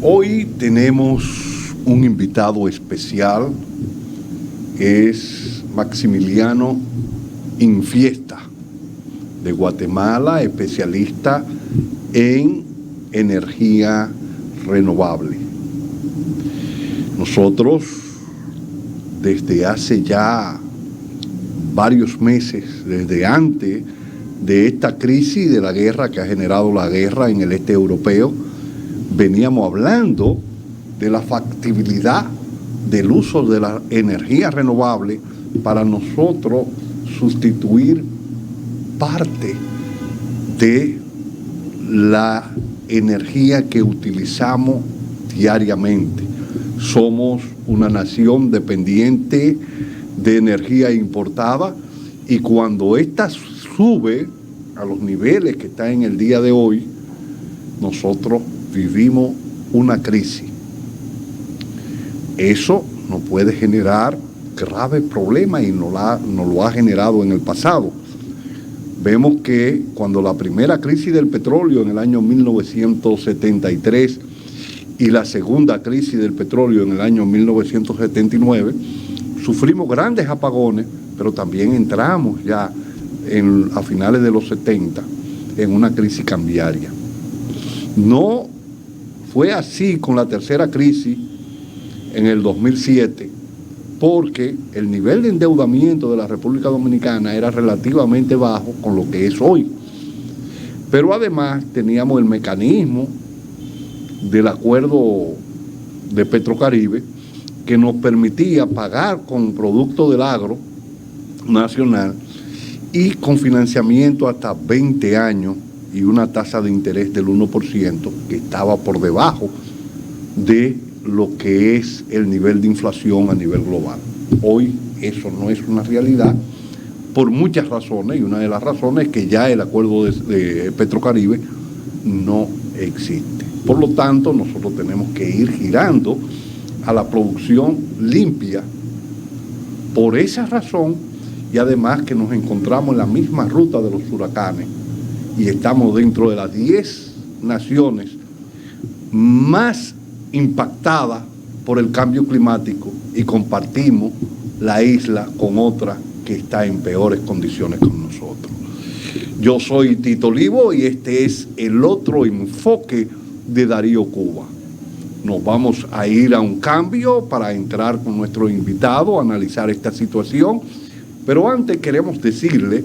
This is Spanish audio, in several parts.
Hoy tenemos un invitado especial, es Maximiliano Infiesta, de Guatemala, especialista en energía renovable. Nosotros, desde hace ya varios meses, desde antes de esta crisis de la guerra que ha generado la guerra en el este europeo, veníamos hablando de la factibilidad del uso de la energía renovable para nosotros sustituir parte de la energía que utilizamos diariamente. Somos una nación dependiente de energía importada y cuando ésta sube a los niveles que está en el día de hoy, nosotros vivimos una crisis. Eso nos puede generar graves problemas y nos lo ha generado en el pasado. Vemos que cuando la primera crisis del petróleo en el año 1973 y la segunda crisis del petróleo en el año 1979, sufrimos grandes apagones, pero también entramos ya a finales de los 70 en una crisis cambiaria. No fue así con la tercera crisis en el 2007, porque el nivel de endeudamiento de la República Dominicana era relativamente bajo con lo que es hoy. Pero además teníamos el mecanismo del acuerdo de Petrocaribe que nos permitía pagar con productos del agro nacional y con financiamiento hasta 20 años y una tasa de interés del 1% que estaba por debajo de lo que es el nivel de inflación a nivel global. Hoy eso no es una realidad por muchas razones, y una de las razones es que ya el acuerdo de Petrocaribe no existe. Por lo tanto, nosotros tenemos que ir girando a la producción limpia por esa razón, y además que nos encontramos en la misma ruta de los huracanes y estamos dentro de las 10 naciones más impactada por el cambio climático y compartimos la isla con otra que está en peores condiciones con nosotros. Yo soy Tito Olivo y este es el otro enfoque de Darío Cuba. Nos vamos a ir a un cambio para entrar con nuestro invitado a analizar esta situación, pero antes queremos decirle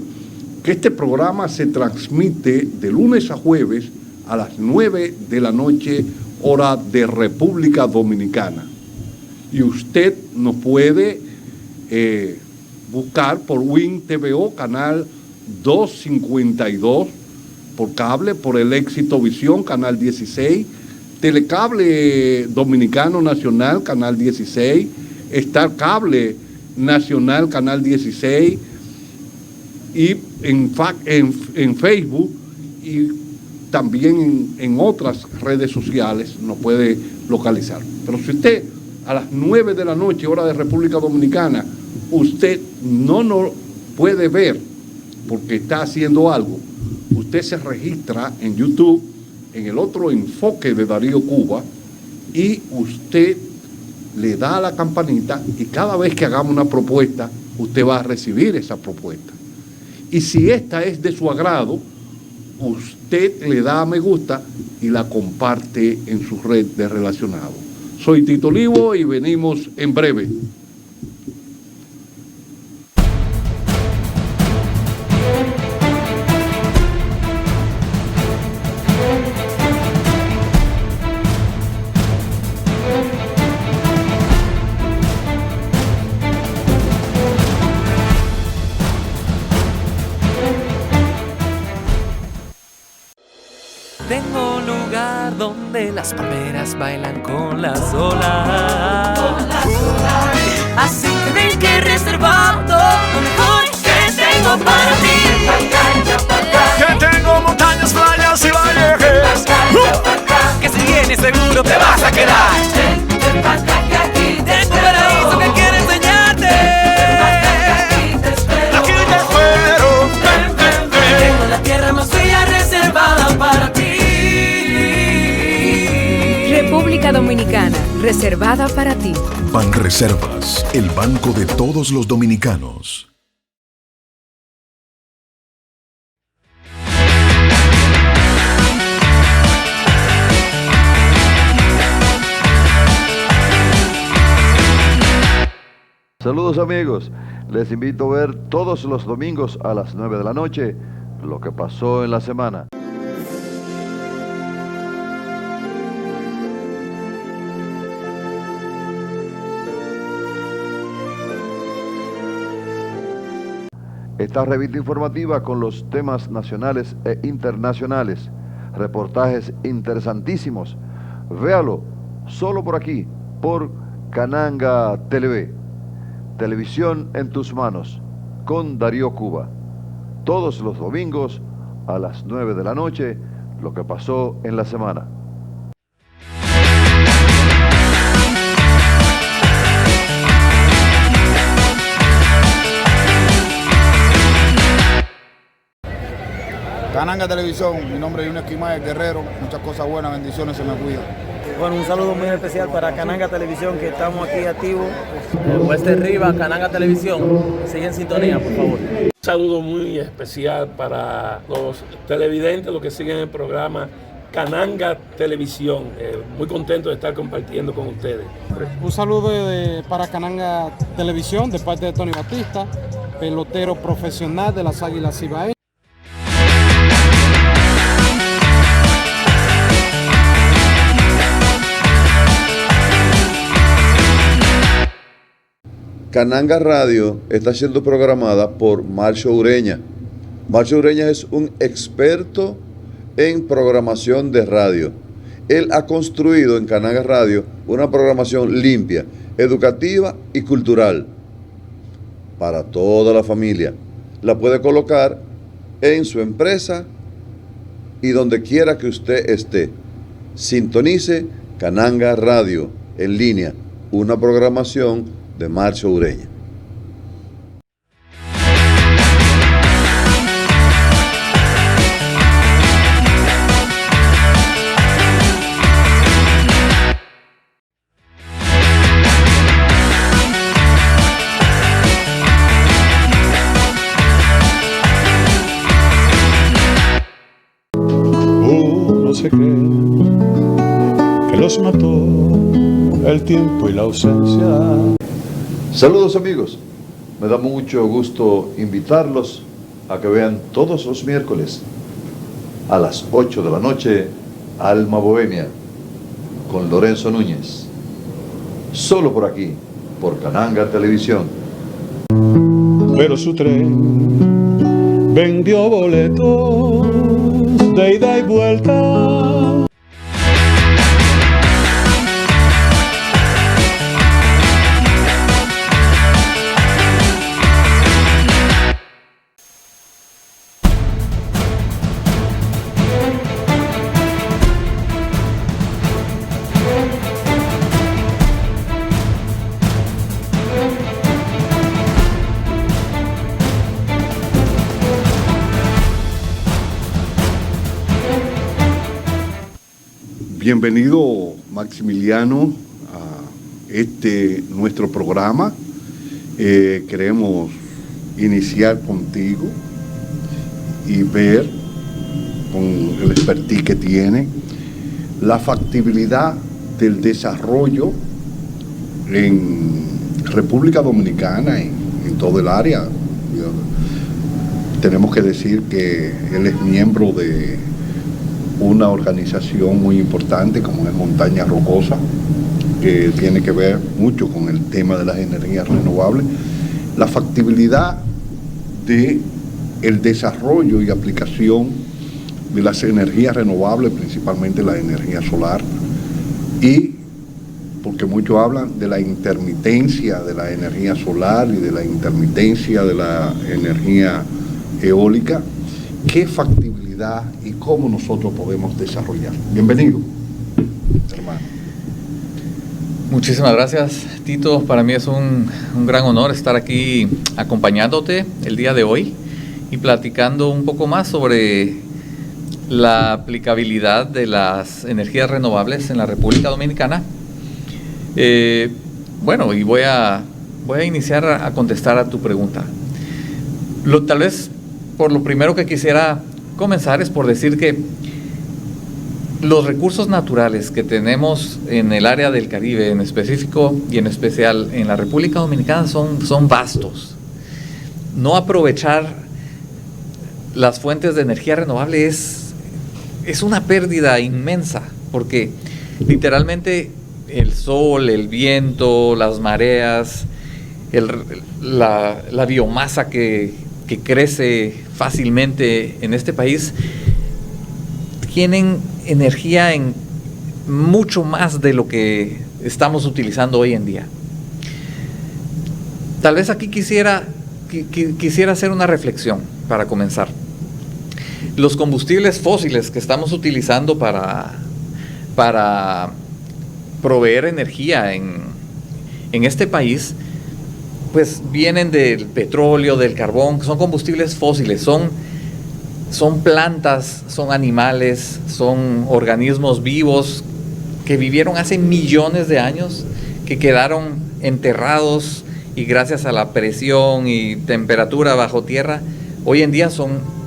que este programa se transmite de lunes a jueves a las 9 de la noche, hora de República Dominicana. Y usted nos puede buscar por WIN TVO, canal 252, por cable, por el Éxito Visión, canal 16, Telecable Dominicano Nacional, canal 16, Star Cable Nacional, canal 16, y en Facebook y también en otras redes sociales nos puede localizar. Pero si usted a las 9 de la noche, hora de República Dominicana, usted no nos puede ver porque está haciendo algo, usted se registra en YouTube, en el otro enfoque de Darío Cuba, y usted le da a la campanita y cada vez que hagamos una propuesta, usted va a recibir esa propuesta. Y si esta es de su agrado, usted le da a me gusta y la comparte en su red de relacionados. Soy Tito Olivo y venimos en breve. Tengo un lugar donde las palmeras bailan con las olas. Así que ven que he reservado lo mejor que tengo para ti. Que tengo montañas, playas y valles. Que si vienes seguro te vas a quedar. Tengo un paraíso que quiero enseñarte. Aquí te espero. Tengo la tierra más bella reservada para ti. República Dominicana, reservada para ti. Banreservas, el banco de todos los dominicanos. Saludos amigos, les invito a ver todos los domingos a las 9 de la noche lo que pasó en la semana. Esta revista informativa con los temas nacionales e internacionales, reportajes interesantísimos. Véalo solo por aquí, por Cananga TV. Televisión en tus manos, con Darío Cuba. Todos los domingos a las 9 de la noche, lo que pasó en la semana. Cananga Televisión, mi nombre es Junior Quimaez Guerrero, muchas cosas buenas, bendiciones, se me cuida. Bueno, un saludo muy especial para Cananga Televisión, que estamos aquí activos. Wester Rivas, Cananga Televisión, sigue en sintonía, por favor. Un saludo muy especial para los televidentes, los que siguen el programa Cananga Televisión. Muy contento de estar compartiendo con ustedes. Un saludo para Cananga Televisión de parte de Tony Batista, pelotero profesional de las Águilas Cibaeñas. Cananga Radio está siendo programada por Marcio Ureña. Marcio Ureña es un experto en programación de radio. Él ha construido en Cananga Radio una programación limpia, educativa y cultural para toda la familia. La puede colocar en su empresa y donde quiera que usted esté. Sintonice Cananga Radio en línea, una programación de Marcio Ureña. No sé qué, que los mató el tiempo y la ausencia. Saludos amigos, me da mucho gusto invitarlos a que vean todos los miércoles a las 8 de la noche Alma Bohemia con Lorenzo Núñez, solo por aquí, por Cananga Televisión. Pero su tren vendió boletos de ida y vuelta. Bienvenido, Maximiliano, a nuestro programa. Queremos iniciar contigo y ver, con el expertise que tiene, la factibilidad del desarrollo en República Dominicana, en todo el área. Tenemos que decir que él es miembro de una organización muy importante como es Montaña Rocosa, que tiene que ver mucho con el tema de las energías renovables, la factibilidad de el desarrollo y aplicación de las energías renovables, principalmente la energía solar, y porque muchos hablan de la intermitencia de la energía solar y de la intermitencia de la energía eólica. ¿Qué factibilidad y cómo nosotros podemos desarrollar? Bienvenido, hermano. Muchísimas gracias, Tito. Para mí es un gran honor estar aquí acompañándote el día de hoy y platicando un poco más sobre la aplicabilidad de las energías renovables en la República Dominicana. Bueno, y voy a iniciar a contestar a tu pregunta. Tal vez por lo primero que quisiera comenzar es por decir que los recursos naturales que tenemos en el área del Caribe en específico y en especial en la República Dominicana son vastos. No aprovechar las fuentes de energía renovable es una pérdida inmensa, porque literalmente el sol, el viento, las mareas, la biomasa que crece fácilmente en este país, tienen energía en mucho más de lo que estamos utilizando hoy en día. Tal vez aquí quisiera hacer una reflexión para comenzar. Los combustibles fósiles que estamos utilizando para proveer energía en este país, pues vienen del petróleo, del carbón, son combustibles fósiles, son plantas, son animales, son organismos vivos que vivieron hace millones de años, que quedaron enterrados y gracias a la presión y temperatura bajo tierra, hoy en día son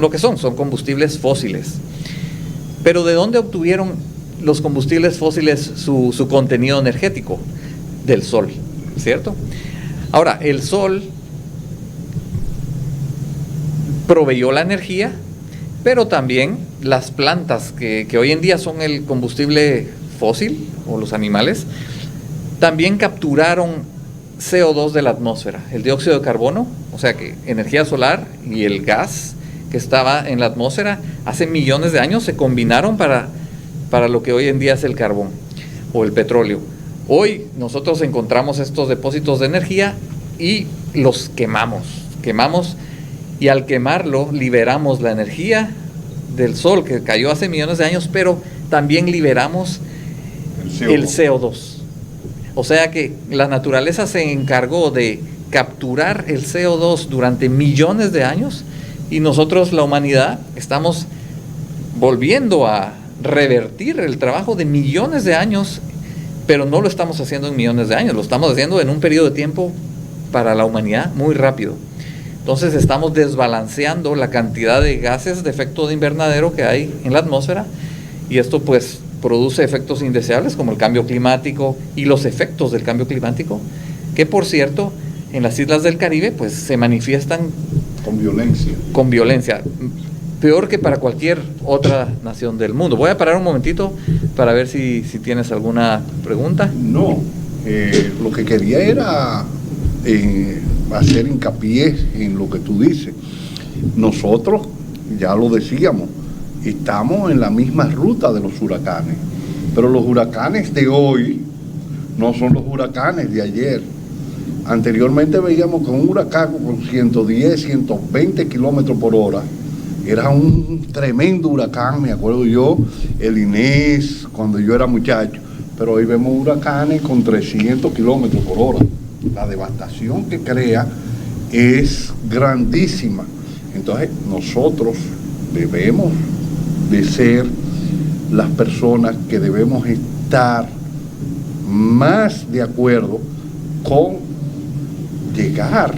lo que son combustibles fósiles. Pero ¿de dónde obtuvieron los combustibles fósiles su contenido energético? Del sol, ¿cierto? Ahora, el sol proveyó la energía, pero también las plantas que hoy en día son el combustible fósil, o los animales, también capturaron CO2 de la atmósfera, el dióxido de carbono, o sea que energía solar y el gas que estaba en la atmósfera hace millones de años se combinaron para lo que hoy en día es el carbón o el petróleo. Hoy nosotros encontramos estos depósitos de energía y los quemamos y al quemarlo liberamos la energía del sol que cayó hace millones de años, pero también liberamos el CO2. O sea que la naturaleza se encargó de capturar el CO2 durante millones de años y nosotros, la humanidad, estamos volviendo a revertir el trabajo de millones de años, pero no lo estamos haciendo en millones de años, lo estamos haciendo en un periodo de tiempo para la humanidad muy rápido. Entonces estamos desbalanceando la cantidad de gases de efecto de invernadero que hay en la atmósfera y esto pues produce efectos indeseables como el cambio climático y los efectos del cambio climático, que por cierto en las islas del Caribe pues se manifiestan con violencia, peor que para cualquier otra nación del mundo. Voy a parar un momentito para ver si tienes alguna pregunta. No, lo que quería era hacer hincapié en lo que tú dices. Nosotros, ya lo decíamos, estamos en la misma ruta de los huracanes, pero los huracanes de hoy no son los huracanes de ayer. Anteriormente veíamos que un huracán con 110, 120 kilómetros por hora era un tremendo huracán, me acuerdo yo, el Inés, cuando yo era muchacho, pero hoy vemos huracanes con 300 kilómetros por hora. La devastación que crea es grandísima. Entonces nosotros debemos de ser las personas que debemos estar más de acuerdo con llegar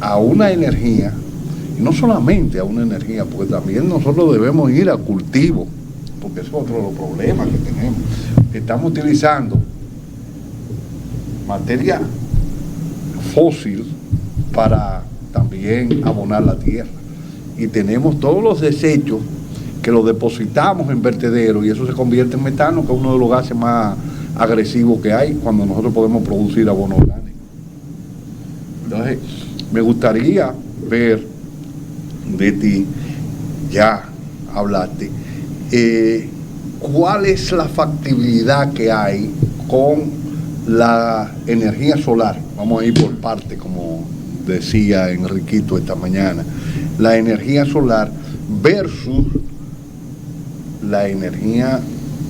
a una energía, y no solamente a una energía, porque también nosotros debemos ir al cultivo, porque ese es otro de los problemas que tenemos. Estamos utilizando materia fósil para también abonar la tierra, y tenemos todos los desechos que los depositamos en vertederos y eso se convierte en metano, que es uno de los gases más agresivos que hay cuando nosotros podemos producir abono orgánico. Entonces, me gustaría ver de ti, ya hablaste, cuál es la factibilidad que hay con la energía solar. Vamos a ir por parte, como decía Enriquito esta mañana, la energía solar versus la energía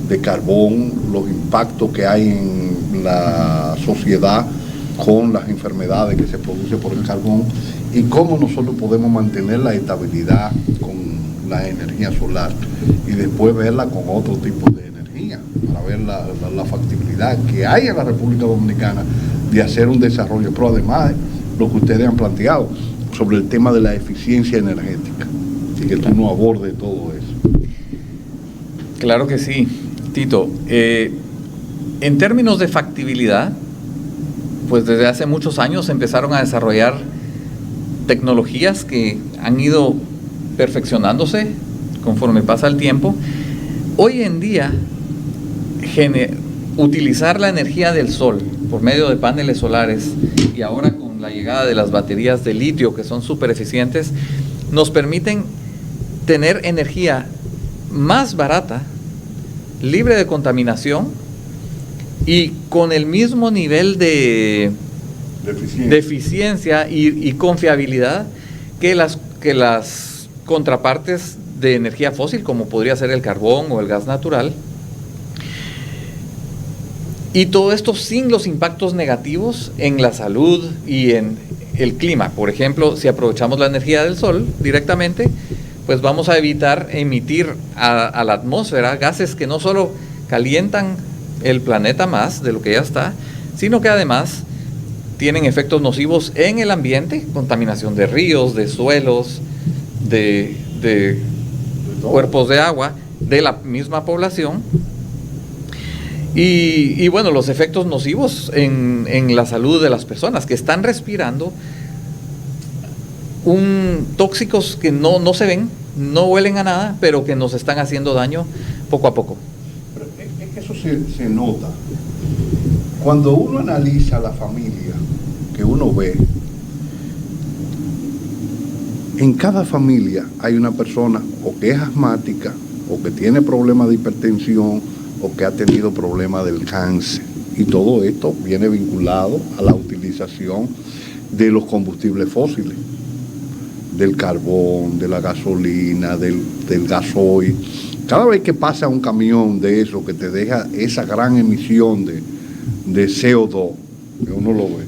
de carbón, los impactos que hay en la sociedad con las enfermedades que se producen por el carbón y cómo nosotros podemos mantener la estabilidad con la energía solar y después verla con otro tipo de energía, para ver la factibilidad que hay en la República Dominicana de hacer un desarrollo, pero además lo que ustedes han planteado sobre el tema de la eficiencia energética, y que tú no abordes todo eso. Claro que sí, Tito. En términos de factibilidad, pues desde hace muchos años empezaron a desarrollar tecnologías que han ido perfeccionándose conforme pasa el tiempo. Hoy en día, utilizar la energía del sol por medio de paneles solares y ahora con la llegada de las baterías de litio, que son súper eficientes, nos permiten tener energía más barata, libre de contaminación y con el mismo nivel de eficiencia y confiabilidad que las contrapartes de energía fósil, como podría ser el carbón o el gas natural. Y todo esto sin los impactos negativos en la salud y en el clima. Por ejemplo, si aprovechamos la energía del sol directamente, pues vamos a evitar emitir a la atmósfera gases que no solo calientan el planeta más de lo que ya está, sino que además tienen efectos nocivos en el ambiente, contaminación de ríos, de suelos, de cuerpos de agua, de la misma población. Y bueno, los efectos nocivos en la salud de las personas que están respirando tóxicos que no se ven, no huelen a nada, pero que nos están haciendo daño poco a poco. Pero es que eso se nota. Cuando uno analiza la familia que uno ve, en cada familia hay una persona o que es asmática, o que tiene problemas de hipertensión, o que ha tenido problemas del cáncer. Y todo esto viene vinculado a la utilización de los combustibles fósiles, del carbón, de la gasolina, del gasoil. Cada vez que pasa un camión de eso que te deja esa gran emisión de CO2, que uno lo ve,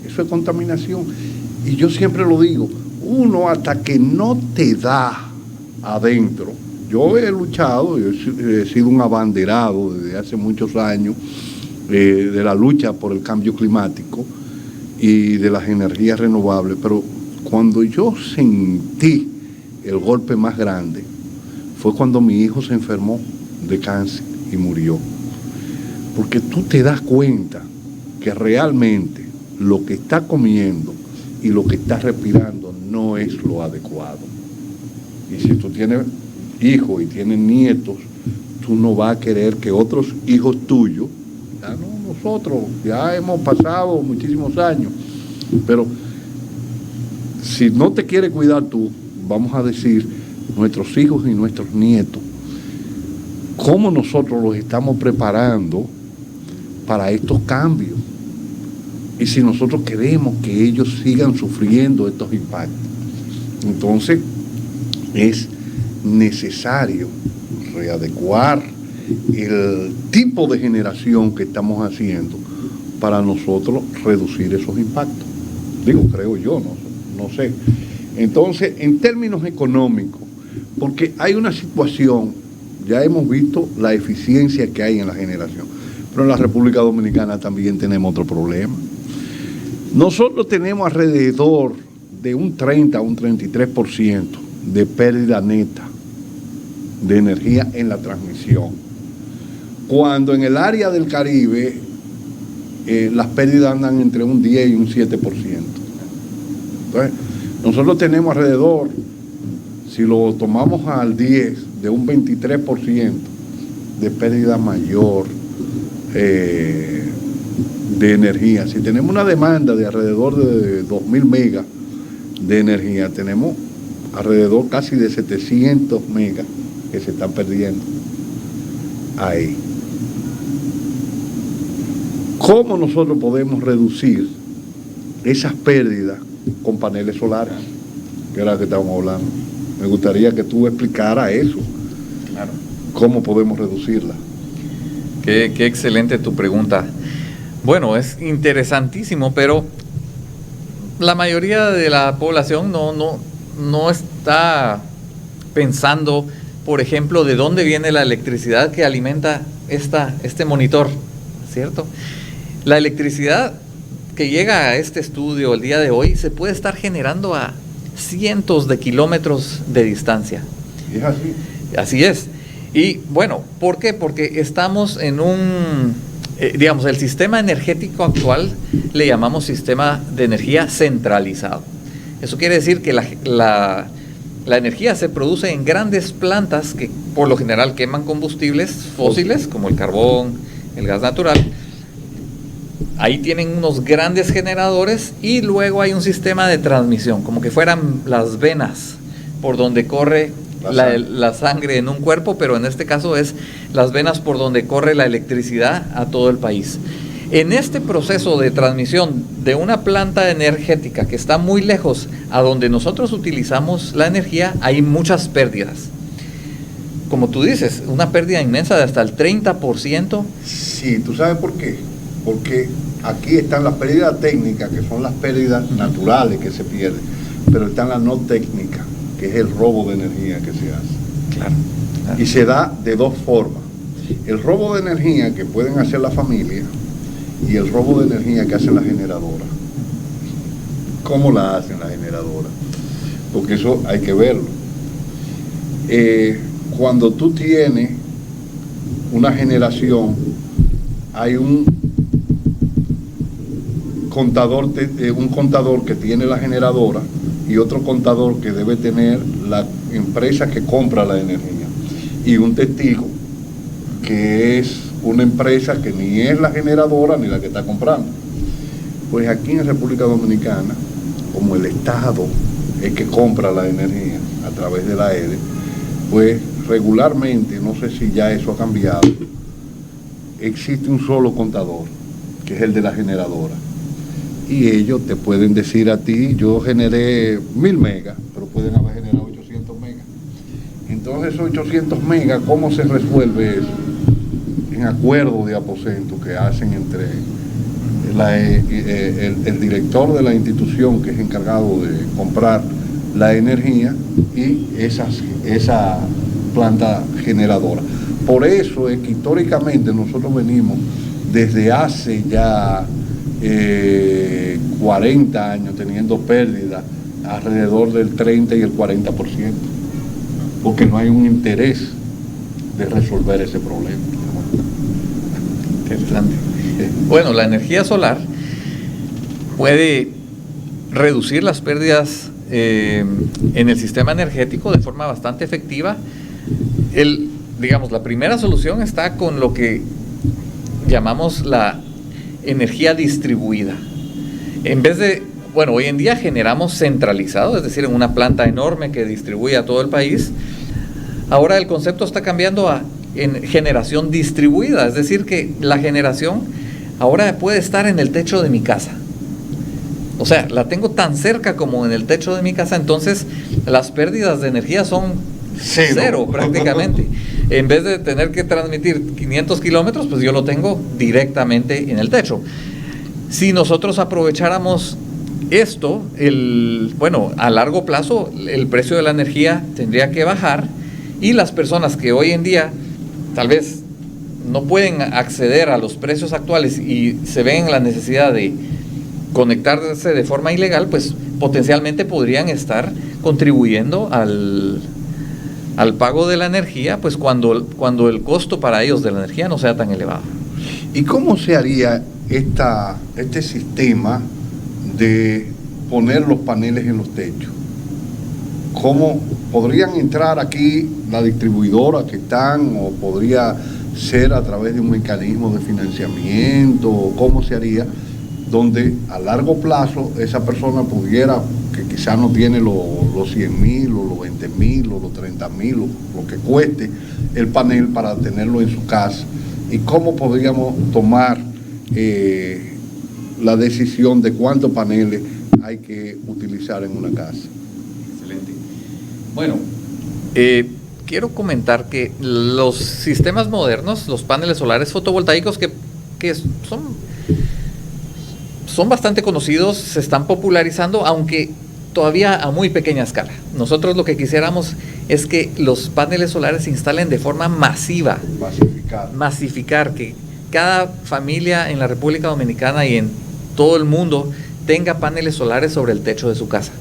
eso es contaminación. Y yo siempre lo digo, uno hasta que no te da adentro. Yo he luchado, he sido un abanderado desde hace muchos años de la lucha por el cambio climático y de las energías renovables, pero cuando yo sentí el golpe más grande fue cuando mi hijo se enfermó de cáncer y murió. Porque tú te das cuenta que realmente lo que está comiendo y lo que está respirando no es lo adecuado. Y si tú tienes hijos y tienes nietos, tú no vas a querer que otros hijos tuyos, ya no nosotros, ya hemos pasado muchísimos años, pero si no te quieres cuidar tú, vamos a decir, nuestros hijos y nuestros nietos, cómo nosotros los estamos preparando para estos cambios. Y si nosotros queremos que ellos sigan sufriendo estos impactos, entonces es necesario readecuar el tipo de generación que estamos haciendo para nosotros reducir esos impactos. Digo, creo yo, no sé. Entonces, en términos económicos, porque hay una situación, ya hemos visto la eficiencia que hay en la generación, pero en la República Dominicana también tenemos otro problema. Nosotros tenemos alrededor de un 30 a un 33% de pérdida neta de energía en la transmisión, cuando en el área del Caribe las pérdidas andan entre un 10 y un 7%. Entonces, nosotros tenemos alrededor, si lo tomamos al 10, de un 23% de pérdida mayor de energía. Si tenemos una demanda de alrededor de 2.000 megas de energía, tenemos alrededor casi de 700 megas que se están perdiendo ahí. ¿Cómo nosotros podemos reducir esas pérdidas con paneles solares? Que era lo que estábamos hablando. Me gustaría que tú explicaras eso. Claro. ¿Cómo podemos reducirla? Qué excelente tu pregunta. Bueno, es interesantísimo, pero la mayoría de la población no está pensando, por ejemplo, de dónde viene la electricidad que alimenta este monitor, ¿cierto? La electricidad que llega a este estudio el día de hoy se puede estar generando a cientos de kilómetros de distancia. ¿Es así? Así es. Y bueno, ¿por qué? Porque estamos en digamos, el sistema energético actual le llamamos sistema de energía centralizado. Eso quiere decir que la energía se produce en grandes plantas que por lo general queman combustibles fósiles como el carbón, el gas natural. Ahí tienen unos grandes generadores y luego hay un sistema de transmisión, como que fueran las venas por donde corre la sangre en un cuerpo, pero en este caso es las venas por donde corre la electricidad a todo el país. En este proceso de transmisión de una planta energética que está muy lejos a donde nosotros utilizamos la energía, hay muchas pérdidas. Como tú dices, una pérdida inmensa de hasta el 30%. Sí, ¿tú sabes por qué? Porque aquí están las pérdidas técnicas, que son las pérdidas naturales que se pierden, pero están las no técnicas, que es el robo de energía que se hace. Claro. Y se da de dos formas. El robo de energía que pueden hacer la familia y el robo de energía que hacen las generadoras. ¿Cómo la hacen las generadoras? Porque eso hay que verlo. Cuando tú tienes una generación, hay un contador que tiene la generadora y otro contador que debe tener la empresa que compra la energía, y un testigo que es una empresa que ni es la generadora ni la que está comprando. Pues aquí en República Dominicana, como el Estado es que compra la energía a través de la EDE, pues regularmente, no sé si ya eso ha cambiado, existe un solo contador, que es el de la generadora. Y ellos te pueden decir a ti, yo generé 1000 megas, pero pueden haber generado 800 megas. Entonces esos 800 megas, ¿cómo se resuelve eso? En acuerdo de aposento que hacen entre el director de la institución, que es encargado de comprar la energía, y esa planta generadora. Por eso es que históricamente nosotros venimos desde hace ya 40 años teniendo pérdidas alrededor del 30 y el 40%, porque no hay un interés de resolver ese problema. Interesante. Bueno, la energía solar puede reducir las pérdidas en el sistema energético de forma bastante efectiva. Digamos, la primera solución está con lo que llamamos la energía distribuida. En vez de, bueno, hoy en día generamos centralizado, es decir, en una planta enorme que distribuye a todo el país. Ahora el concepto está cambiando en generación distribuida, es decir, que la generación ahora puede estar en el techo de mi casa. O sea, la tengo tan cerca como en el techo de mi casa, entonces las pérdidas de energía son cero prácticamente. En vez de tener que transmitir 500 kilómetros, pues yo lo tengo directamente en el techo. Si nosotros aprovecháramos esto, bueno, a largo plazo el precio de la energía tendría que bajar, y las personas que hoy en día tal vez no pueden acceder a los precios actuales y se ven en la necesidad de conectarse de forma ilegal, pues potencialmente podrían estar contribuyendo al pago de la energía, pues cuando el costo para ellos de la energía no sea tan elevado. ¿Y cómo se haría este sistema de poner los paneles en los techos? ¿Cómo podrían entrar aquí la distribuidora que están, o podría ser a través de un mecanismo de financiamiento? ¿Cómo se haría donde a largo plazo esa persona pudiera, que quizás no tiene los 100,000 o los 20,000 o los 30,000 o lo que cueste el panel para tenerlo en su casa? ¿Y cómo podríamos tomar la decisión de cuántos paneles hay que utilizar en una casa? Excelente. Bueno, quiero comentar que los sistemas modernos, los paneles solares fotovoltaicos que son bastante conocidos, se están popularizando, aunque todavía a muy pequeña escala. Nosotros lo que quisiéramos es que los paneles solares se instalen de forma masiva. Masificar, que cada familia en la República Dominicana y en todo el mundo tenga paneles solares sobre el techo de su casa.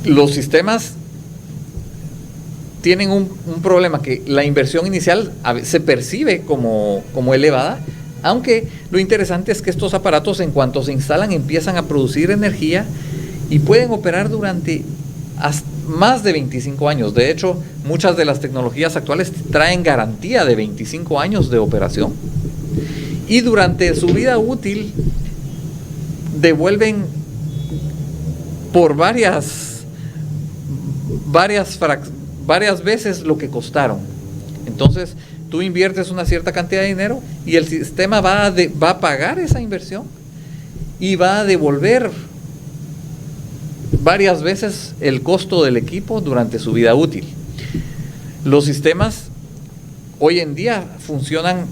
Los sistemas tienen un problema, que la inversión inicial se percibe como elevada, aunque lo interesante es que estos aparatos, en cuanto se instalan, empiezan a producir energía y pueden operar durante más de 25 años. De hecho, muchas de las tecnologías actuales traen garantía de 25 años de operación. Y durante su vida útil devuelven por varias veces lo que costaron. Entonces, tú inviertes una cierta cantidad de dinero y el sistema va a pagar esa inversión y va a devolver varias veces el costo del equipo durante su vida útil. Los sistemas hoy en día funcionan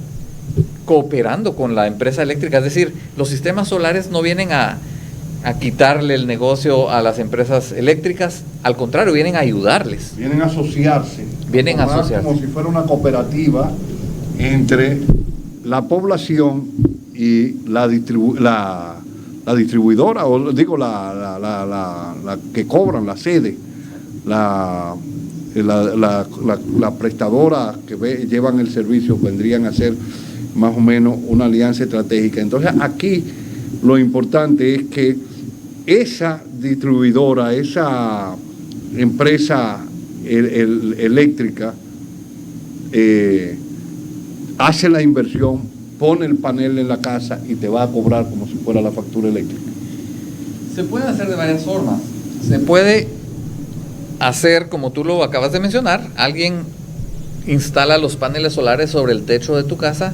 cooperando con la empresa eléctrica, es decir, los sistemas solares no vienen a quitarle el negocio a las empresas eléctricas, al contrario, vienen a ayudarles. Vienen a asociarse. Vienen a asociarse. Como si fuera una cooperativa entre la población y la distribuidora, o digo, la que cobran, la sede, la prestadora que llevan el servicio, vendrían a ser más o menos una alianza estratégica. Entonces, aquí lo importante es que esa distribuidora, esa empresa eléctrica hace la inversión, pone el panel en la casa y te va a cobrar como si fuera la factura eléctrica. Se puede hacer de varias formas. Se puede hacer, como tú lo acabas de mencionar, alguien instala los paneles solares sobre el techo de tu casa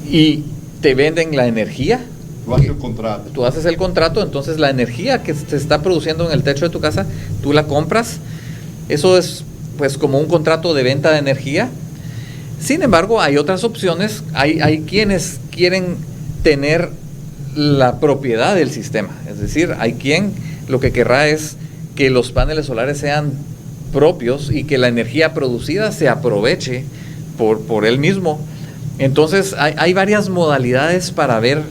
y te venden la energía. Tú haces el contrato. Tú haces el contrato, entonces la energía que se está produciendo en el techo de tu casa, tú la compras. Eso es pues como un contrato de venta de energía. Sin embargo, hay otras opciones. Hay quienes quieren tener la propiedad del sistema. Es decir, hay quien lo que querrá es que los paneles solares sean propios y que la energía producida se aproveche por él mismo. Entonces, hay varias modalidades para ver,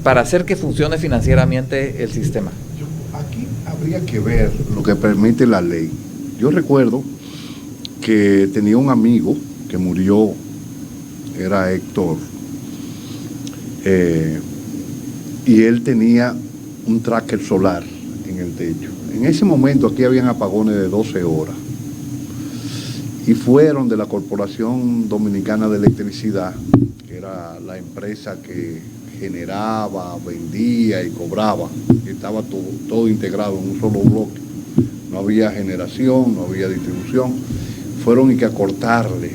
para hacer que funcione financieramente el sistema. Aquí habría que ver lo que permite la ley. Yo recuerdo que tenía un amigo que murió, era Héctor, y él tenía un tracker solar en el techo. En ese momento aquí habían apagones de 12 horas y fueron de la Corporación Dominicana de Electricidad, que era la empresa que generaba, vendía y cobraba, y estaba todo integrado en un solo bloque. No había generación, no había distribución. Fueron y que a cortarle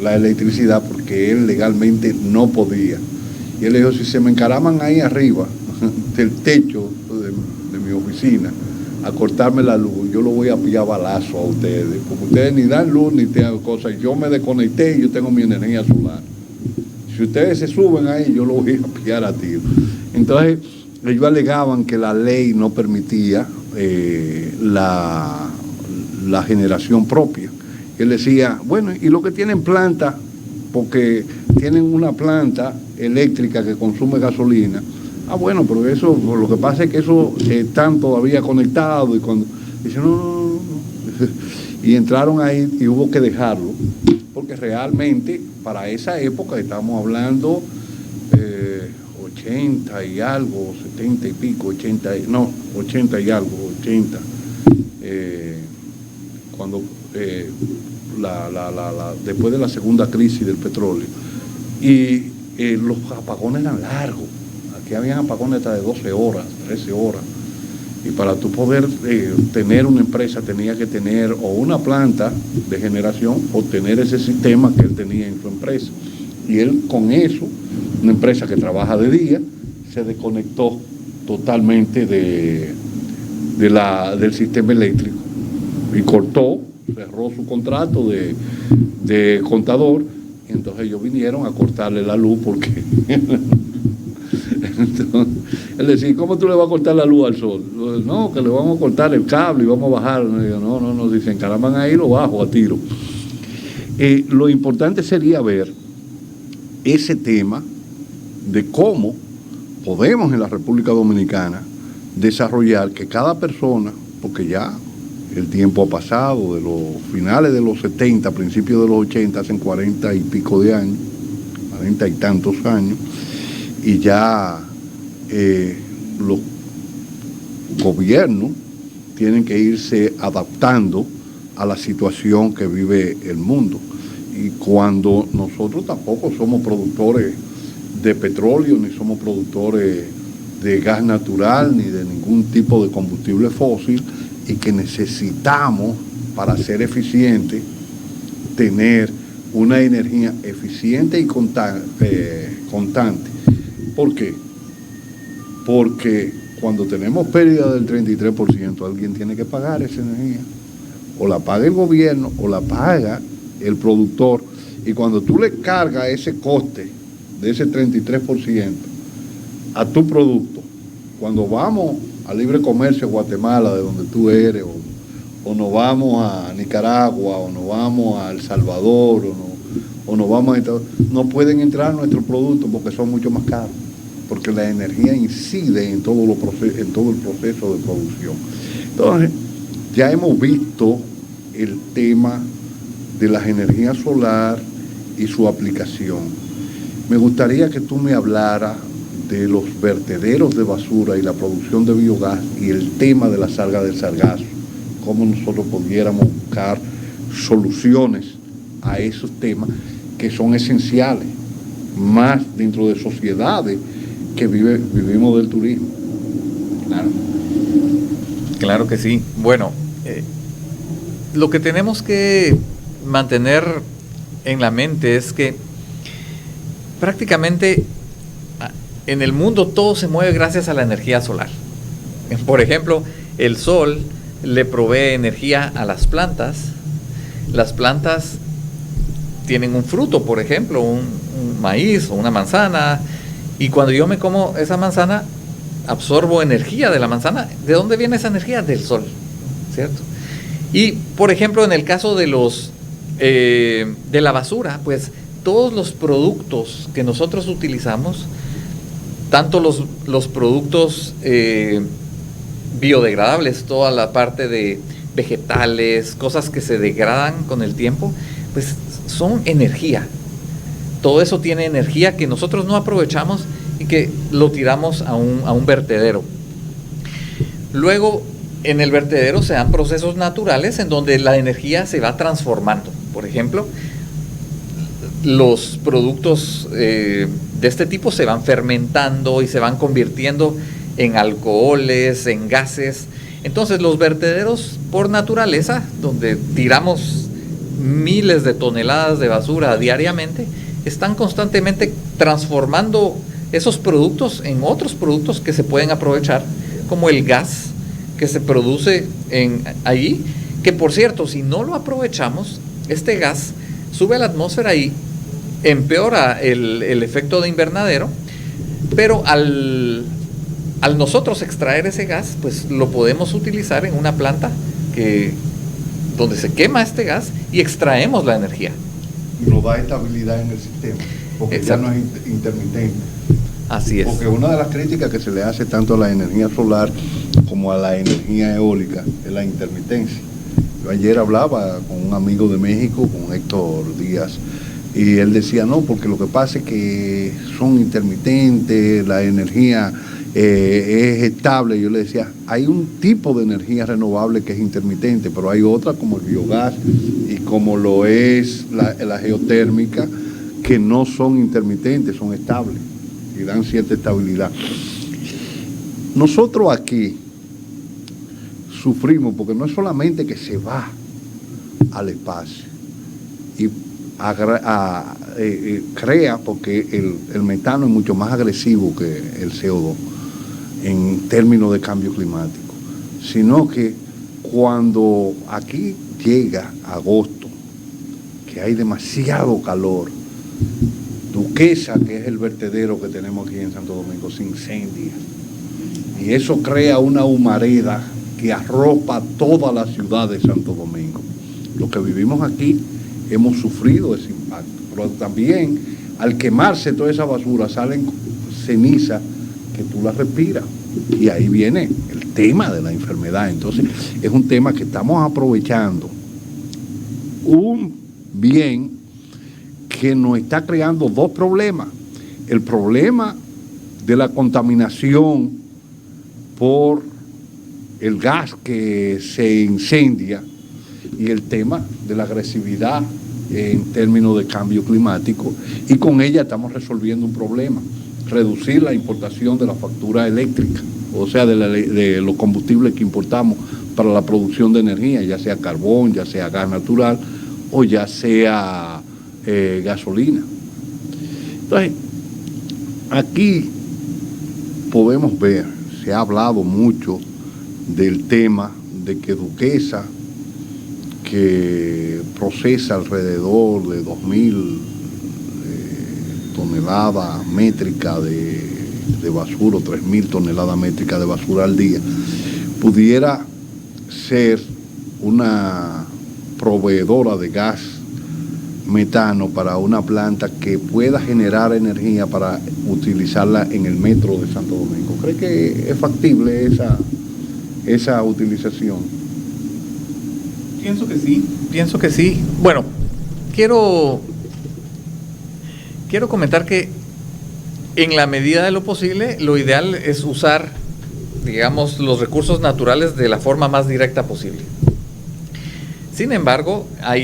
la electricidad porque él legalmente no podía. Y él dijo, si se me encaraman ahí arriba del techo de mi oficina a cortarme la luz, yo lo voy a pillar balazo a ustedes, porque ustedes ni dan luz ni tienen cosas. Yo me desconecté y yo tengo mi energía solar. Si ustedes se suben ahí, yo lo voy a pillar a tiro. Entonces, ellos alegaban que la ley no permitía la generación propia. Él decía, bueno, y los que tienen planta, porque tienen una planta eléctrica que consume gasolina, bueno, pero eso, lo que pasa es que eso están todavía conectados, y cuando dicen, no. Y entraron ahí y hubo que dejarlo, porque realmente para esa época estamos hablando 80 y algo, 70 y pico, 80 y algo, 80, cuando después de la segunda crisis del petróleo, y los apagones eran largos. Aquí habían apagones hasta de 12 horas, 13 horas, y para tú poder tener una empresa tenía que tener o una planta de generación o tener ese sistema que él tenía en su empresa. Y él con eso, una empresa que trabaja de día, se desconectó totalmente del sistema eléctrico y cortó, cerró su contrato de contador, y entonces ellos vinieron a cortarle la luz porque Entonces, él decía, ¿cómo tú le vas a cortar la luz al sol? No, que le vamos a cortar el cable y vamos a bajar. No, dicen, caraman ahí, lo bajo a tiro. Lo importante sería ver ese tema de cómo podemos en la República Dominicana desarrollar que cada persona, porque ya el tiempo ha pasado, de los finales de los 70, principios de los 80, hacen 40 y pico de años, 40 y tantos años, y ya los gobiernos tienen que irse adaptando a la situación que vive el mundo. Y cuando nosotros tampoco somos productores de petróleo, ni somos productores de gas natural, ni de ningún tipo de combustible fósil, y que necesitamos, para ser eficientes, tener una energía eficiente y constante. ¿Por qué? Porque cuando tenemos pérdida del 33%, alguien tiene que pagar esa energía. O la paga el gobierno o la paga el productor. Y cuando tú le cargas ese coste de ese 33% a tu producto, cuando vamos a libre comercio a Guatemala, de donde tú eres, o nos vamos a Nicaragua, o nos vamos a El Salvador, o nos vamos a Estados Unidos, no pueden entrar nuestros productos porque son mucho más caros, porque la energía incide en todo el proceso de producción. Entonces, ya hemos visto el tema de las energías solar y su aplicación. Me gustaría que tú me hablaras de los vertederos de basura y la producción de biogás y el tema de la salga del sargazo, cómo nosotros pudiéramos buscar soluciones a esos temas que son esenciales, más dentro de sociedades que vivimos del turismo. Claro que sí. Bueno, lo que tenemos que mantener en la mente es que prácticamente en el mundo todo se mueve gracias a la energía solar. Por ejemplo, el sol le provee energía a las plantas. Las plantas tienen un fruto, por ejemplo, un maíz o una manzana, y cuando yo me como esa manzana, absorbo energía de la manzana. ¿De dónde viene esa energía? Del sol, ¿cierto? Y, por ejemplo, en el caso de de la basura, pues todos los productos que nosotros utilizamos, tanto los productos biodegradables, toda la parte de vegetales, cosas que se degradan con el tiempo, pues son energía. Todo eso tiene energía que nosotros no aprovechamos y que lo tiramos a un vertedero. Luego, en el vertedero se dan procesos naturales en donde la energía se va transformando. Por ejemplo, los productos de este tipo se van fermentando y se van convirtiendo en alcoholes, en gases. Entonces los vertederos por naturaleza, donde tiramos miles de toneladas de basura diariamente, están constantemente transformando esos productos en otros productos que se pueden aprovechar, como el gas que se produce allí, que por cierto, si no lo aprovechamos, este gas sube a la atmósfera y empeora el efecto de invernadero, pero al nosotros extraer ese gas, pues lo podemos utilizar en una planta donde se quema este gas y extraemos la energía. Nos da estabilidad en el sistema, porque exacto, ya no es intermitente. Así es. Porque una de las críticas que se le hace tanto a la energía solar como a la energía eólica es la intermitencia. Yo ayer hablaba con un amigo de México, con Héctor Díaz, y él decía, no, porque lo que pasa es que son intermitentes, la energía es estable. Yo le decía, hay un tipo de energía renovable que es intermitente, pero hay otra como el biogás y como lo es la geotérmica, que no son intermitentes, son estables y dan cierta estabilidad. Nosotros aquí sufrimos porque no es solamente que se va al espacio y crea, porque el metano es mucho más agresivo que el CO2 en términos de cambio climático, sino que cuando aquí llega agosto, que hay demasiado calor, tú Duquesa, que es el vertedero que tenemos aquí en Santo Domingo, se incendia. Y eso crea una humareda que arropa toda la ciudad de Santo Domingo. Los que vivimos aquí hemos sufrido ese impacto, pero también al quemarse toda esa basura salen cenizas que tú las respiras. Y ahí viene el tema de la enfermedad. Entonces es un tema que estamos aprovechando, un bien que nos está creando dos problemas. El problema de la contaminación por el gas que se incendia y el tema de la agresividad en términos de cambio climático, y con ella estamos resolviendo un problema: reducir la importación de la factura eléctrica, o sea, de los combustibles que importamos para la producción de energía, ya sea carbón, ya sea gas natural o ya sea gasolina. Entonces, aquí podemos ver, se ha hablado mucho del tema de que Duquesa, que procesa alrededor de 2.000 toneladas métricas de basura, o 3.000 toneladas métricas de basura al día, pudiera ser una proveedora de gas metano para una planta que pueda generar energía para utilizarla en el metro de Santo Domingo. ¿Cree que es factible esa utilización? Pienso que sí. Bueno, quiero comentar que en la medida de lo posible, lo ideal es usar, digamos, los recursos naturales de la forma más directa posible. Sin embargo, a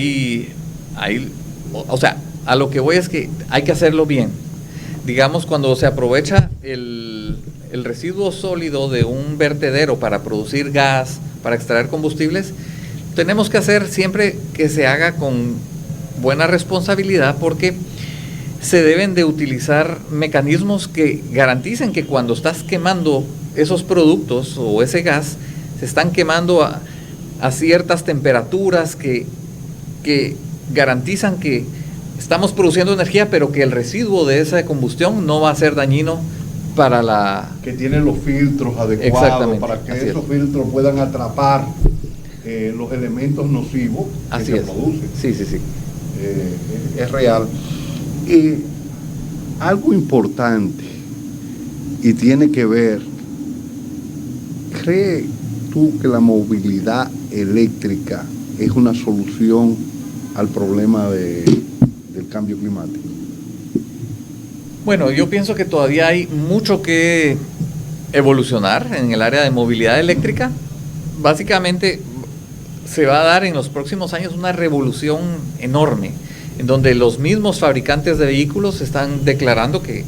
lo que voy es que hay que hacerlo bien. Digamos, cuando se aprovecha el residuo sólido de un vertedero para producir gas, para extraer combustibles, tenemos que hacer siempre que se haga con buena responsabilidad, porque se deben de utilizar mecanismos que garanticen que cuando estás quemando esos productos o ese gas, se están quemando a ciertas temperaturas que garantizan que estamos produciendo energía, pero que el residuo de esa combustión no va a ser dañino para la... Que tienen los filtros adecuados para que esos filtros puedan atrapar los elementos nocivos que se producen. Sí. Es real. Y algo importante, y tiene que ver, ¿cree tú que la movilidad eléctrica es una solución al problema del cambio climático? Bueno, yo pienso que todavía hay mucho que evolucionar en el área de movilidad eléctrica. Básicamente se va a dar en los próximos años una revolución enorme, en donde los mismos fabricantes de vehículos están declarando que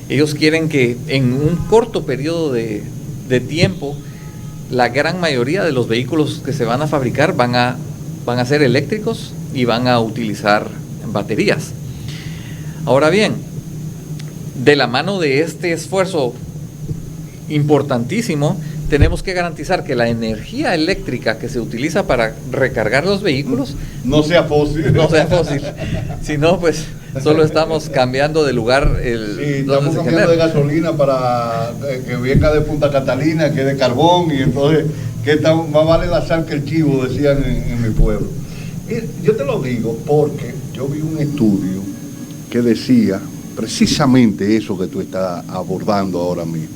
ellos quieren que en un corto periodo de tiempo la gran mayoría de los vehículos que se van a fabricar van a ser eléctricos y van a utilizar baterías. Ahora bien, de la mano de este esfuerzo importantísimo, tenemos que garantizar que la energía eléctrica que se utiliza para recargar los vehículos no sea fósil. Si no, pues solo estamos cambiando de lugar estamos cambiando de gasolina para que venga de Punta Catalina, que de carbón, y entonces que más vale la sal que el chivo, decían en mi pueblo. Y yo te lo digo porque yo vi un estudio que decía precisamente eso que tú estás abordando ahora mismo,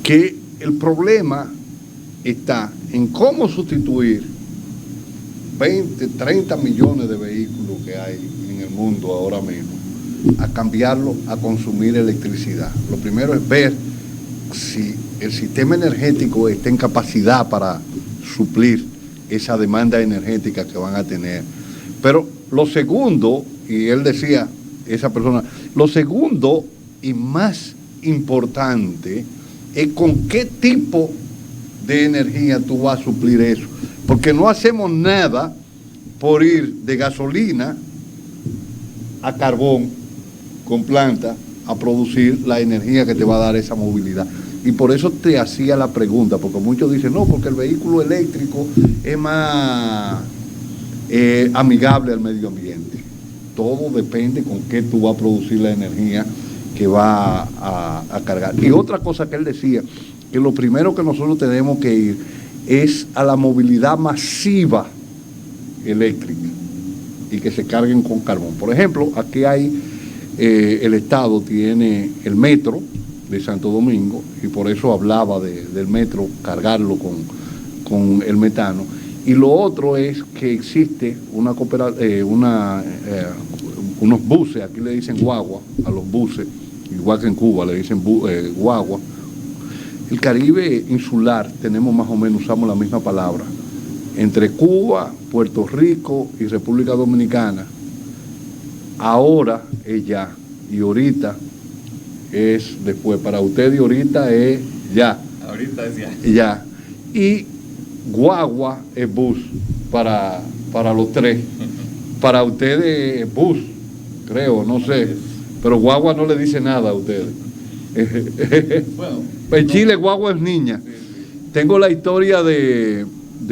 que el problema está en cómo sustituir 20, 30 millones de vehículos que hay en el mundo ahora mismo, a cambiarlo a consumir electricidad. Lo primero es ver si el sistema energético está en capacidad para suplir esa demanda energética que van a tener. Pero lo segundo, y él decía, esa persona, lo segundo y más importante es con qué tipo de energía tú vas a suplir eso. Porque no hacemos nada por ir de gasolina a carbón con planta a producir la energía que te va a dar esa movilidad. Y por eso te hacía la pregunta, porque muchos dicen, no, porque el vehículo eléctrico es más amigable al medio ambiente. todo depende con qué tú vas a producir la energía que va a cargar. Y otra cosa que él decía, que lo primero que nosotros tenemos que ir es a la movilidad masiva eléctrica y que se carguen con carbón. Por ejemplo, aquí hay, el Estado tiene el metro de Santo Domingo, y por eso hablaba del metro, cargarlo con el metano. Y lo otro es que existe unos buses, aquí le dicen guagua a los buses, igual que en Cuba le dicen guagua. El Caribe insular tenemos más o menos, usamos la misma palabra. Entre Cuba, Puerto Rico y República Dominicana, ahora es ya, y ahorita es después. Para ustedes ahorita es ya. Ahorita es ya. Ya. Y guagua es bus para los tres. Para ustedes es bus, creo, no sé. Pero guagua no le dice nada a ustedes. Bueno, en Chile guagua es niña. Sí, sí. Tengo la historia de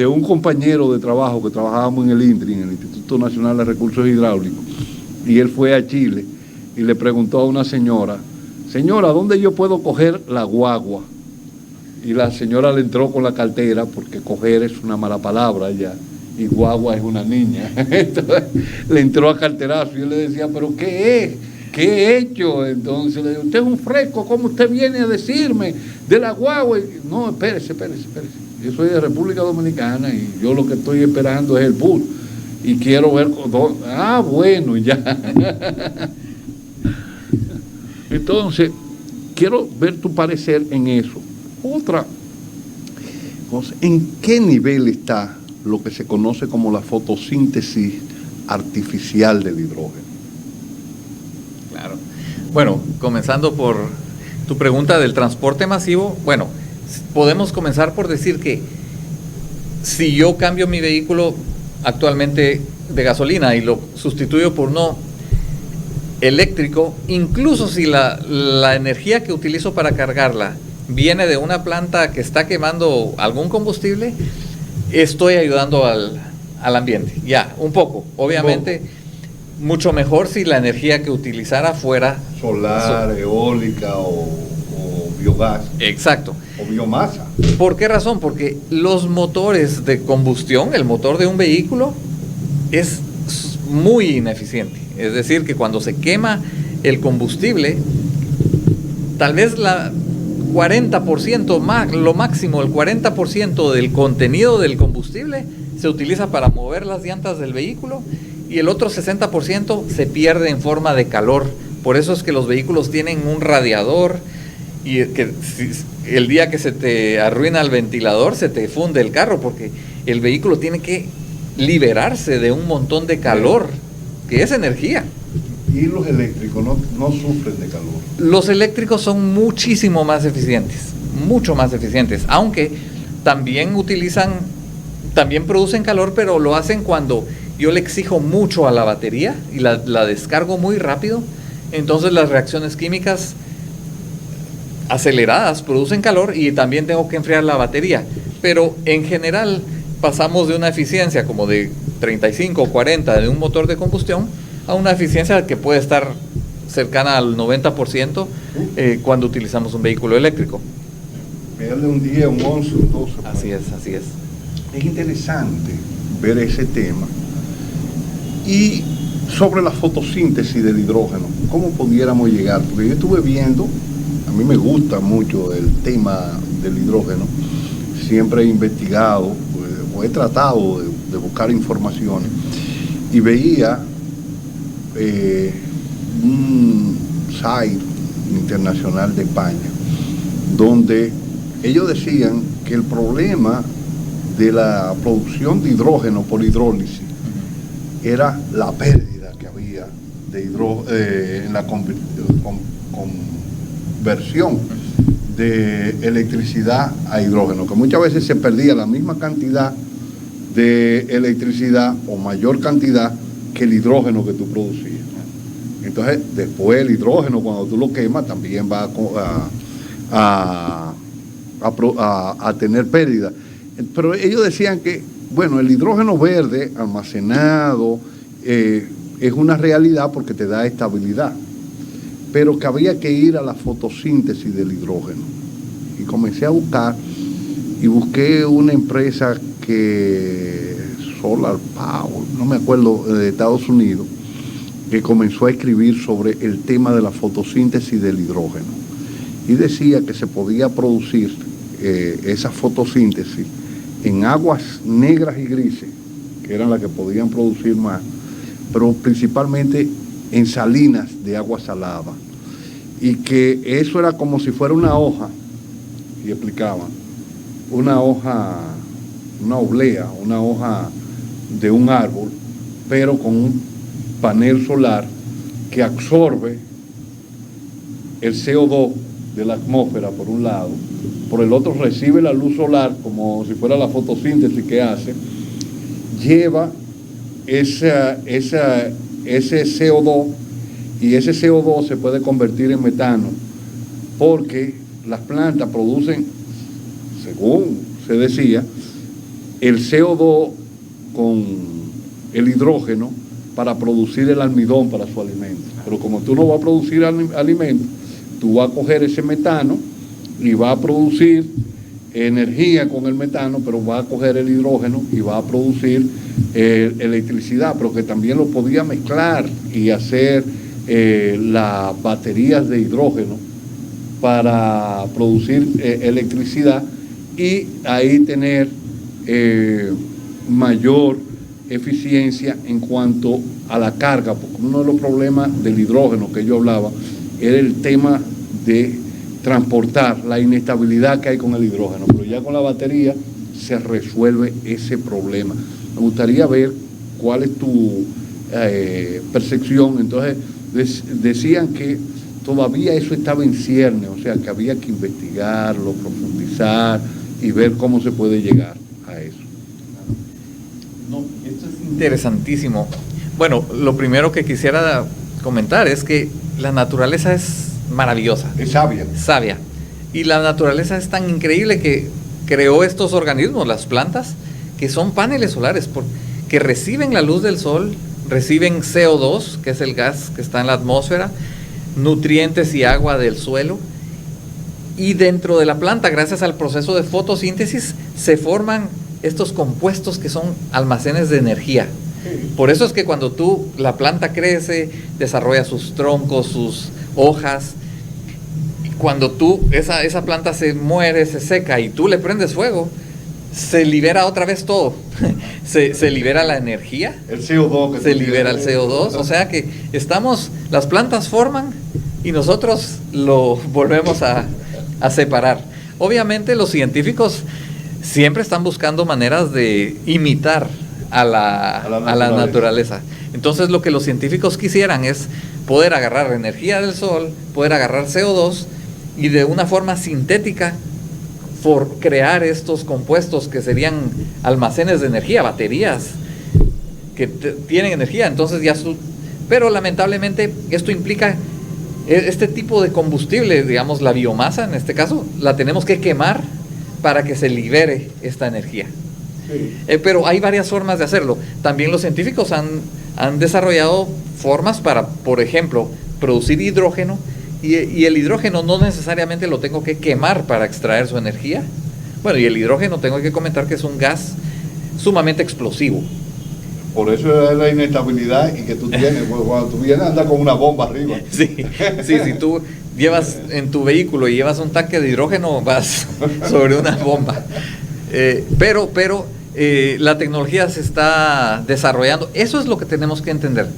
un compañero de trabajo que trabajábamos en el INTRI, en el Instituto Nacional de Recursos Hidráulicos, y él fue a Chile y le preguntó a una señora, ¿dónde yo puedo coger la guagua? Y la señora le entró con la cartera, porque coger es una mala palabra allá, y guagua es una niña. Entonces le entró a carterazo y él le decía, ¿pero qué es? ¿Qué he hecho? Entonces le digo, usted es un fresco, ¿cómo usted viene a decirme de la guagua? Y, no, espérese. Yo soy de República Dominicana y yo lo que estoy esperando es el bus. Y quiero ver... bueno, ya. Entonces, quiero ver tu parecer en eso. Otra cosa, ¿en qué nivel está lo que se conoce como la fotosíntesis artificial del hidrógeno? Claro. Bueno, comenzando por tu pregunta del transporte masivo, bueno, podemos comenzar por decir que si yo cambio mi vehículo actualmente de gasolina y lo sustituyo por uno eléctrico, incluso si la energía que utilizo para cargarla viene de una planta que está quemando algún combustible, estoy ayudando al ambiente, ya, un poco, obviamente. Mucho mejor si la energía que utilizara fuera solar, eólica o biogás. Exacto. O biomasa. ¿Por qué razón? Porque los motores de combustión, el motor de un vehículo, es muy ineficiente. Es decir, que cuando se quema el combustible, tal vez 40%, lo máximo, el 40% del contenido del combustible se utiliza para mover las llantas del vehículo, y el otro 60% se pierde en forma de calor. Por eso es que los vehículos tienen un radiador, y que el día que se te arruina el ventilador se te funde el carro, porque el vehículo tiene que liberarse de un montón de calor, que es energía. ¿Y los eléctricos no sufren de calor? Los eléctricos son muchísimo más eficientes, mucho más eficientes, aunque también producen calor, pero lo hacen cuando yo le exijo mucho a la batería y la descargo muy rápido. Entonces las reacciones químicas aceleradas producen calor y también tengo que enfriar la batería. Pero en general pasamos de una eficiencia como de 35 o 40 de un motor de combustión a una eficiencia que puede estar cercana al 90% cuando utilizamos un vehículo eléctrico. Pierde un día, un 11, un 12. Así es. Es interesante ver ese tema. Y sobre la fotosíntesis del hidrógeno, ¿cómo pudiéramos llegar? Porque yo estuve viendo, a mí me gusta mucho el tema del hidrógeno, siempre he investigado, o he tratado de buscar informaciones, y veía un site internacional de España, donde ellos decían que el problema de la producción de hidrógeno por hidrólisis era la pérdida que había de en la conversión de electricidad a hidrógeno, que muchas veces se perdía la misma cantidad de electricidad o mayor cantidad que el hidrógeno que tú producías. Entonces, después el hidrógeno, cuando tú lo quemas, también va a tener pérdida. Pero ellos decían que, bueno, el hidrógeno verde almacenado es una realidad porque te da estabilidad, pero que había que ir a la fotosíntesis del hidrógeno. Y comencé a buscar y busqué una empresa que, Solar Power, no me acuerdo, de Estados Unidos, que comenzó a escribir sobre el tema de la fotosíntesis del hidrógeno. Y decía que se podía producir esa fotosíntesis en aguas negras y grises, que eran las que podían producir más, pero principalmente en salinas de agua salada. Y que eso era como si fuera una hoja, y explicaban, una hoja, una oblea, una hoja de un árbol, pero con un panel solar que absorbe el CO2 de la atmósfera por un lado, por el otro recibe la luz solar como si fuera la fotosíntesis que hace, lleva ese CO2 y ese CO2 se puede convertir en metano porque las plantas producen, según se decía, el CO2 con el hidrógeno para producir el almidón para su alimento. Pero como tú no vas a producir alimento, tú vas a coger ese metano y vas a producir energía con el metano, pero vas a coger el hidrógeno y vas a producir electricidad, pero que también lo podía mezclar y hacer las baterías de hidrógeno para producir electricidad y ahí tener mayor eficiencia en cuanto a la carga, porque uno de los problemas del hidrógeno que yo hablaba era el tema de transportar la inestabilidad que hay con el hidrógeno, pero ya con la batería se resuelve ese problema. Me gustaría ver cuál es tu percepción. Entonces decían que todavía eso estaba en cierne, o sea que había que investigarlo, profundizar y ver cómo se puede llegar a eso. No, esto es interesantísimo. Bueno, lo primero que quisiera comentar es que la naturaleza es maravillosa. Es sabia. Sabia. Y la naturaleza es tan increíble que creó estos organismos, las plantas, que son paneles solares, que reciben la luz del sol, reciben CO2, que es el gas que está en la atmósfera, nutrientes y agua del suelo, y dentro de la planta, gracias al proceso de fotosíntesis, se forman estos compuestos que son almacenes de energía. Por eso es que cuando la planta crece, desarrolla sus troncos, sus hojas, cuando esa planta se muere, se seca y tú le prendes fuego, se libera otra vez todo. se libera la energía, el CO2 se libera el CO2, o sea que las plantas forman y nosotros lo volvemos a separar. Obviamente los científicos siempre están buscando maneras de imitar a la naturaleza. Entonces lo que los científicos quisieran es poder agarrar energía del sol, poder agarrar CO2 y de una forma sintética crear estos compuestos que serían almacenes de energía, baterías que tienen energía. Entonces pero lamentablemente esto implica este tipo de combustible, digamos la biomasa en este caso, la tenemos que quemar para que se libere esta energía. Sí. Pero hay varias formas de hacerlo. También los científicos han desarrollado formas para, por ejemplo, producir hidrógeno, y el hidrógeno no necesariamente lo tengo que quemar para extraer su energía. Bueno, y el hidrógeno tengo que comentar que es un gas sumamente explosivo. Por eso es la inestabilidad y que tú tienes, cuando tú vienes andas con una bomba arriba. Sí, si tú llevas en tu vehículo y llevas un tanque de hidrógeno, vas sobre una bomba. Pero la tecnología se está desarrollando. Eso es lo que tenemos que entender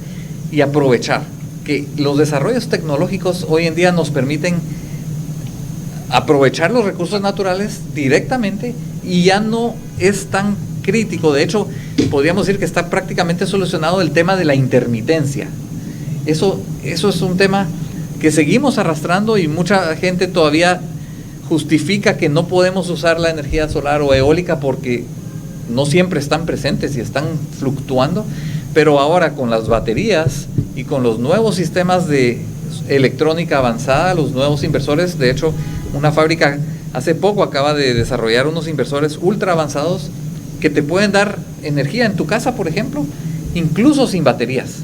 y aprovechar, que los desarrollos tecnológicos hoy en día nos permiten aprovechar los recursos naturales directamente y ya no es tan crítico. De hecho, podríamos decir que está prácticamente solucionado el tema de la intermitencia. Eso es un tema que seguimos arrastrando y mucha gente todavía justifica que no podemos usar la energía solar o eólica porque no siempre están presentes y están fluctuando, pero ahora con las baterías y con los nuevos sistemas de electrónica avanzada, los nuevos inversores, de hecho, una fábrica hace poco acaba de desarrollar unos inversores ultra avanzados que te pueden dar energía en tu casa, por ejemplo, incluso sin baterías.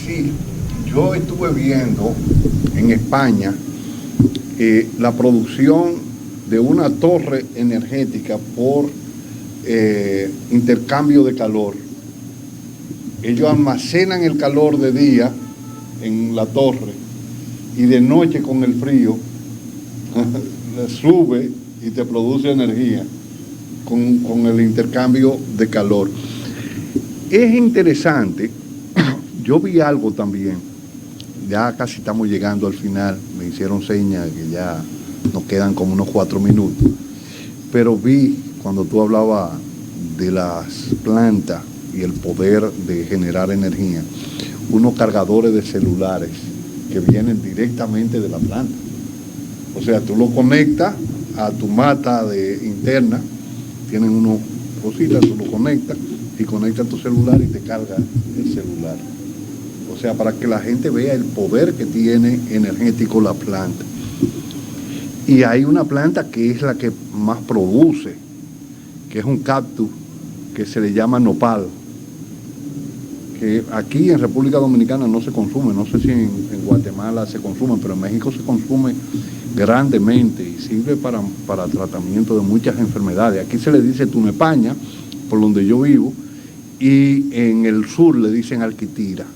Sí, yo estuve viendo en España la producción de una torre energética por intercambio de calor. Ellos almacenan el calor de día en la torre y de noche con el frío sube y te produce energía con el intercambio de calor. Es interesante, yo vi algo también, ya casi estamos llegando al final, me hicieron señas que ya nos quedan como unos 4 minutos, pero vi cuando tú hablabas de las plantas y el poder de generar energía, unos cargadores de celulares que vienen directamente de la planta. O sea, tú lo conectas a tu mata interna, tienen unos cositas, tú lo conectas y conectas tu celular y te carga el celular. O sea, para que la gente vea el poder que tiene energético la planta. Y hay una planta que es la que más produce, que es un cactus que se le llama nopal, que aquí en República Dominicana no se consume, no sé si en Guatemala se consume, pero en México se consume grandemente y sirve para tratamiento de muchas enfermedades. Aquí se le dice tunepaña, por donde yo vivo, y en el sur le dicen alquitira,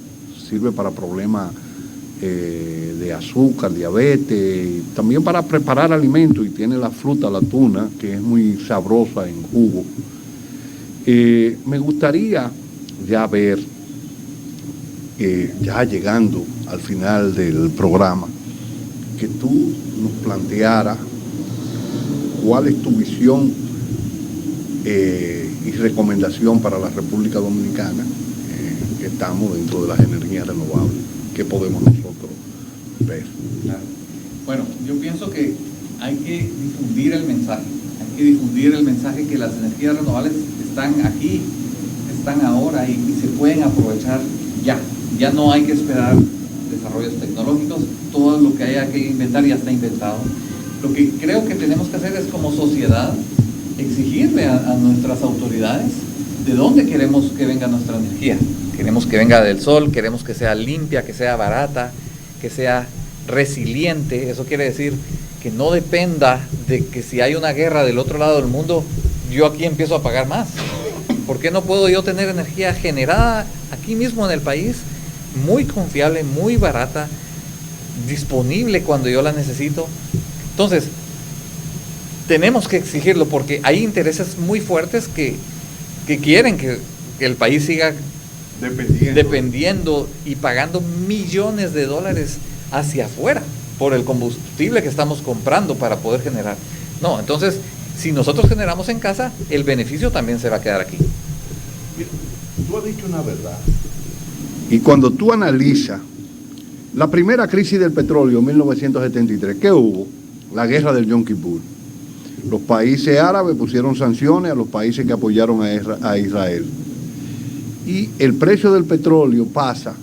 sirve para problemas de azúcar, diabetes, y también para preparar alimentos, y tiene la fruta, la tuna, que es muy sabrosa en jugo. Me gustaría ya ver, ya llegando al final del programa, que tú nos plantearas cuál es tu visión y recomendación para la República Dominicana, que estamos dentro de las energías renovables. ¿Qué podemos nosotros ver? Claro. Bueno, yo pienso que hay que difundir el mensaje. Hay que difundir el mensaje que las energías renovables están aquí, están ahora y se pueden aprovechar ya. Ya no hay que esperar desarrollos tecnológicos, todo lo que haya que inventar ya está inventado. Lo que creo que tenemos que hacer es, como sociedad, exigirle a nuestras autoridades de dónde queremos que venga nuestra energía. Queremos que venga del sol, queremos que sea limpia, que sea barata, que sea resiliente. Eso quiere decir que no dependa de que si hay una guerra del otro lado del mundo, yo aquí empiezo a pagar más. ¿Por qué no puedo yo tener energía generada aquí mismo en el país, muy confiable, muy barata, disponible cuando yo la necesito? Entonces, tenemos que exigirlo porque hay intereses muy fuertes que quieren que el país siga dependiendo y pagando millones de dólares hacia afuera por el combustible que estamos comprando para poder generar. No, entonces, si nosotros generamos en casa, el beneficio también se va a quedar aquí. Mira, tú has dicho una verdad. Y cuando tú analizas la primera crisis del petróleo en 1973, ¿qué hubo? La guerra del Yom Kippur. Los países árabes pusieron sanciones a los países que apoyaron a Israel. Y el precio del petróleo pasa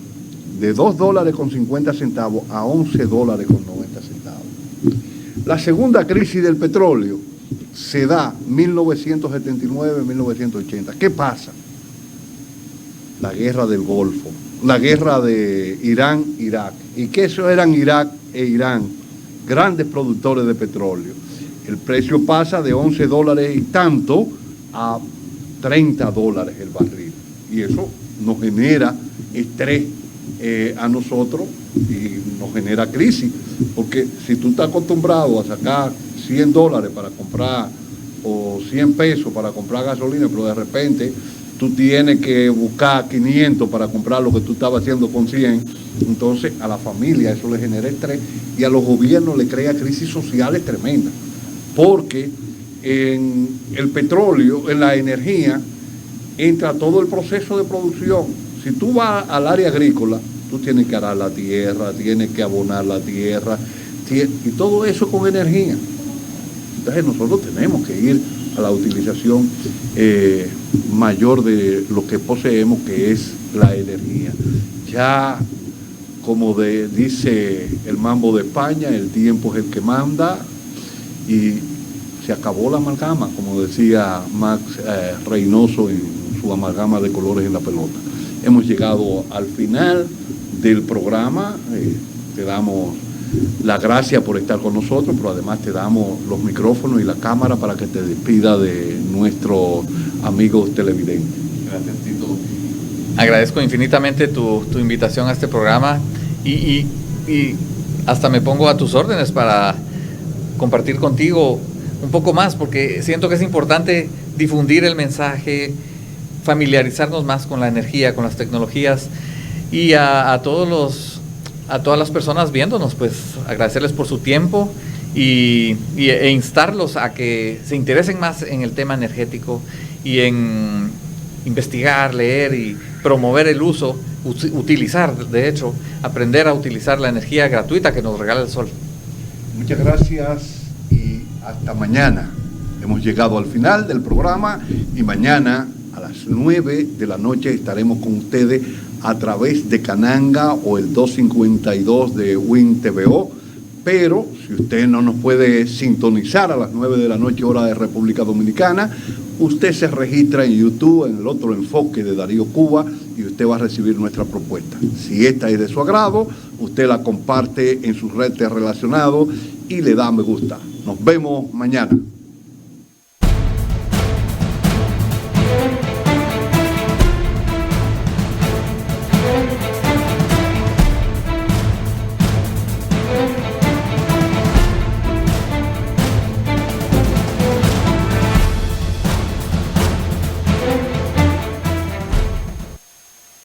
de $2.50 a $11.90. La segunda crisis del petróleo se da 1979-1980. ¿Qué pasa? La guerra del Golfo, la guerra de Irán-Irak. ¿Y qué eso eran Irak e Irán? Grandes productores de petróleo. El precio pasa de $11 y tanto a $30 el barril. Y eso nos genera estrés a nosotros y nos genera crisis. Porque si tú estás acostumbrado a sacar $100 para comprar o 100 pesos para comprar gasolina, pero de repente tú tienes que buscar 500 para comprar lo que tú estabas haciendo con 100, entonces a la familia eso le genera estrés y a los gobiernos le crea crisis sociales tremendas. Porque en el petróleo, en la energía, entra todo el proceso de producción. Si tú vas al área agrícola, tú tienes que arar la tierra, tienes que abonar la tierra, y todo eso con energía. Entonces nosotros tenemos que ir a la utilización mayor de lo que poseemos, que es la energía. Ya, como dice el mambo de España, el tiempo es el que manda, y se acabó la amalgama, como decía Max Reynoso en su amalgama de colores en la pelota. Hemos llegado al final del programa. Te damos las gracias por estar con nosotros, pero además te damos los micrófonos y la cámara para que te despida de nuestros amigos televidentes. Gracias, Tito. Agradezco infinitamente tu invitación a este programa y hasta me pongo a tus órdenes para compartir contigo un poco más, porque siento que es importante difundir el mensaje, familiarizarnos más con la energía, con las tecnologías, y a todas las personas viéndonos, pues agradecerles por su tiempo e instarlos a que se interesen más en el tema energético y en investigar, leer y promover el uso, utilizar, de hecho, aprender a utilizar la energía gratuita que nos regala el sol. Muchas gracias y hasta mañana. Hemos llegado al final del programa y mañana a las 9 de la noche estaremos con ustedes a través de Cananga o el 252 de Win TVO, pero si usted no nos puede sintonizar a las 9 de la noche hora de República Dominicana, usted se registra en YouTube en el otro enfoque de Darío Cuba y usted va a recibir nuestra propuesta. Si esta es de su agrado, usted la comparte en sus redes relacionadas y le da me gusta. Nos vemos mañana.